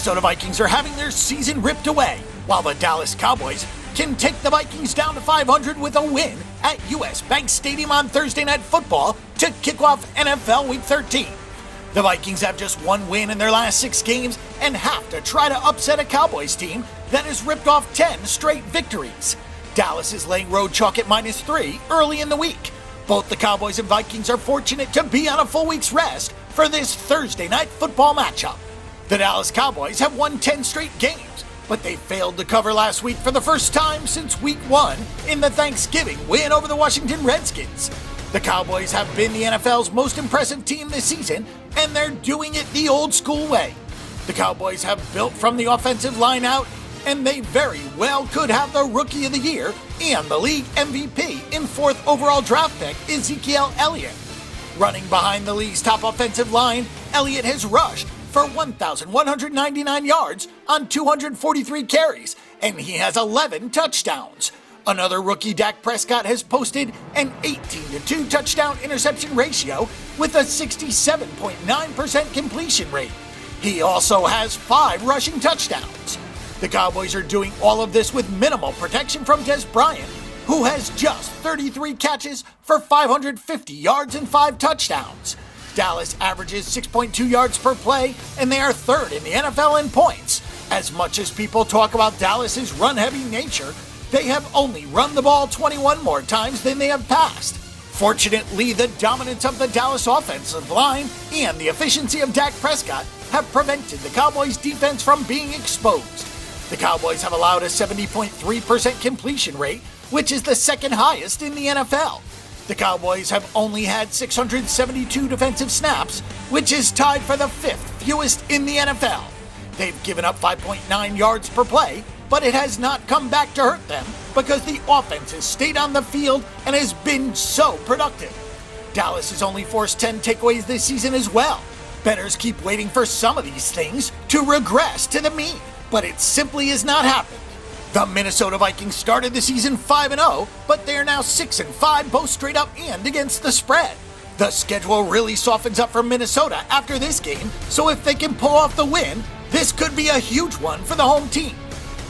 Minnesota Vikings are having their season ripped away, while the Dallas Cowboys can take the Vikings down to 500 with a win at US Bank Stadium on Thursday Night Football to kick off NFL Week 13. The Vikings have just one win in their last 6 games and have to try to upset a Cowboys team that has ripped off 10 straight victories. Dallas is laying road chalk at -3 early in the week. Both the Cowboys and Vikings are fortunate to be on a full week's rest for this Thursday Night Football matchup. The Dallas Cowboys have won 10 straight games, but they failed to cover last week for the first time since Week 1 in the Thanksgiving win over the Washington Redskins. The Cowboys have been the NFL's most impressive team this season, and they're doing it the old school way. The Cowboys have built from the offensive line out, and they very well could have the Rookie of the Year and the league MVP in 4th overall draft pick Ezekiel Elliott. Running behind the league's top offensive line, Elliott has rushed for 1,199 yards on 243 carries, and he has 11 touchdowns. Another rookie, Dak Prescott, has posted an 18-2 touchdown interception ratio with a 67.9% completion rate. He also has 5 rushing touchdowns. The Cowboys are doing all of this with minimal protection from Des Bryant, who has just 33 catches for 550 yards and 5 touchdowns. Dallas averages 6.2 yards per play, and they are 3rd in the NFL in points. As much as people talk about Dallas's run-heavy nature, they have only run the ball 21 more times than they have passed. Fortunately, the dominance of the Dallas offensive line and the efficiency of Dak Prescott have prevented the Cowboys' defense from being exposed. The Cowboys have allowed a 70.3% completion rate, which is the 2nd highest in the NFL. The Cowboys have only had 672 defensive snaps, which is tied for the 5th fewest in the NFL. They've given up 5.9 yards per play, but it has not come back to hurt them because the offense has stayed on the field and has been so productive. Dallas has only forced 10 takeaways this season as well. Bettors keep waiting for some of these things to regress to the mean, but it simply has not happened. The Minnesota Vikings started the season 5-0, but they are now 6-5 both straight up and against the spread. The schedule really softens up for Minnesota after this game, so if they can pull off the win, this could be a huge one for the home team.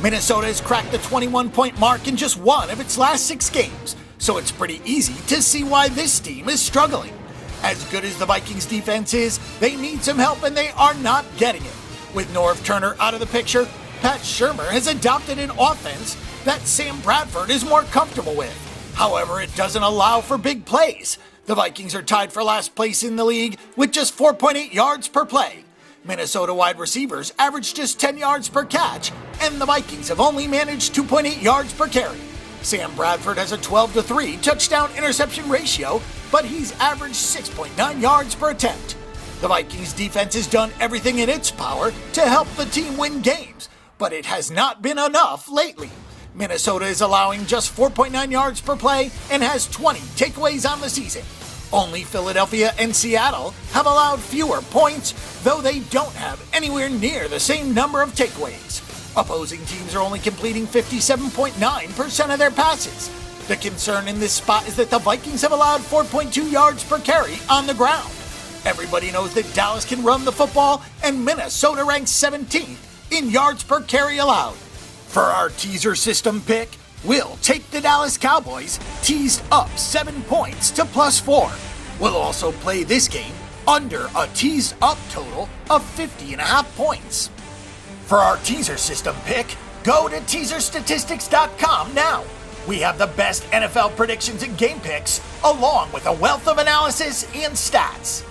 Minnesota has cracked the 21-point mark in just 1 of its last 6 games, so it's pretty easy to see why this team is struggling. As good as the Vikings defense is, they need some help and they are not getting it. With Norv Turner out of the picture, Pat Shurmur has adopted an offense that Sam Bradford is more comfortable with. However, it doesn't allow for big plays. The Vikings are tied for last place in the league with just 4.8 yards per play. Minnesota wide receivers average just 10 yards per catch, and the Vikings have only managed 2.8 yards per carry. Sam Bradford has a 12-3 touchdown interception ratio, but he's averaged 6.9 yards per attempt. The Vikings defense has done everything in its power to help the team win games, but it has not been enough lately. Minnesota is allowing just 4.9 yards per play and has 20 takeaways on the season. Only Philadelphia and Seattle have allowed fewer points, though they don't have anywhere near the same number of takeaways. Opposing teams are only completing 57.9% of their passes. The concern in this spot is that the Vikings have allowed 4.2 yards per carry on the ground. Everybody knows that Dallas can run the football, and Minnesota ranks 17th in yards per carry allowed. For our teaser system pick, we'll take the Dallas Cowboys teased up 7 points to +4. We'll also play this game under a teased up total of 50.5 points. For our teaser system pick, go to teaserstatistics.com now. We have the best NFL predictions and game picks, along with a wealth of analysis and stats.